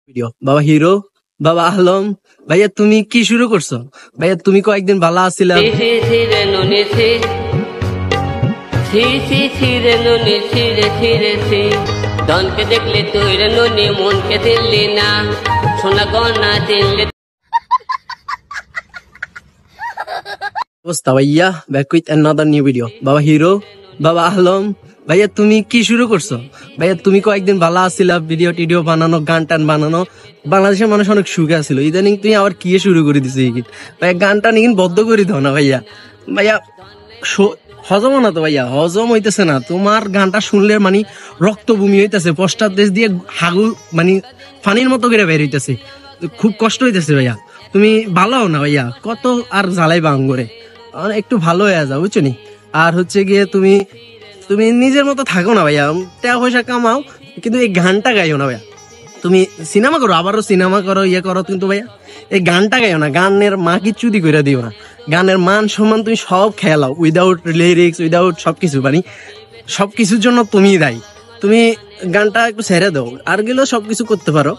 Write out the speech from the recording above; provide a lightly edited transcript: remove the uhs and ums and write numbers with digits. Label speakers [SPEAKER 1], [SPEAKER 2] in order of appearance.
[SPEAKER 1] video বাবা hero বাবা আলম ভাইয়া তুমি কি শুরু করছো ভাইয়া তুমি কয়েকদিন ভালো আছিলা
[SPEAKER 2] ধনকে দেখলে তুই রে ননি মনকে দিল্লি না সোনা গনা দিল্লি
[SPEAKER 1] অবস্থা ভাইয়া back with another new video বাবা হিরো বাবা আলম ভাইয়া তুমি কি শুরু করছো ভাইয়া তুমি কয়েকদিন ভালো আছিলা ভিডিও টিডিও বানানো গান টান বানানো বাংলাদেশের মানুষ অনেক সুখে আছিল ইদানিং তুমি আবার কি শুরু করে দিছো ভাইয়া গান টান বদ্ধ করে দাও না ভাইয়া ভাইয়া হজম না তো ভাইয়া হজম হইতেছে না তোমার গানটা শুনলে মানে রক্ত বমি হইতেছে পশ্চাৎ দেশ দিয়ে হাগু মানে ফানির মতো করে বের হইতেছে খুব কষ্ট হইতেছে ভাইয়া তুমি ভালো না ভাইয়া কত আর জ্বালাইবা আঙ্গরে একটু ভালো হয়ে যাও বুঝছো নি আর হচ্ছে গিয়ে তুমি তুমি নিজের মতো থাকো না ভাইয়া টাকা পয়সা কামাও কিন্তু এই গানটা গাইও না ভাইয়া তুমি সিনেমা করো আবারও সিনেমা করো ইয়ে করো কিন্তু ভাইয়া এই গানটা গাইও না গানের মা কিচ্ছুদি করে দিও না গানের মান সম্মান তুমি সব খেলাও উইদাউট লিরিক্স উইদাউট সবকিছু মানে সবকিছুর জন্য তুমি দায়ী তুমি গানটা একটু ছেড়ে দাও আর গেলেও সবকিছু করতে পারো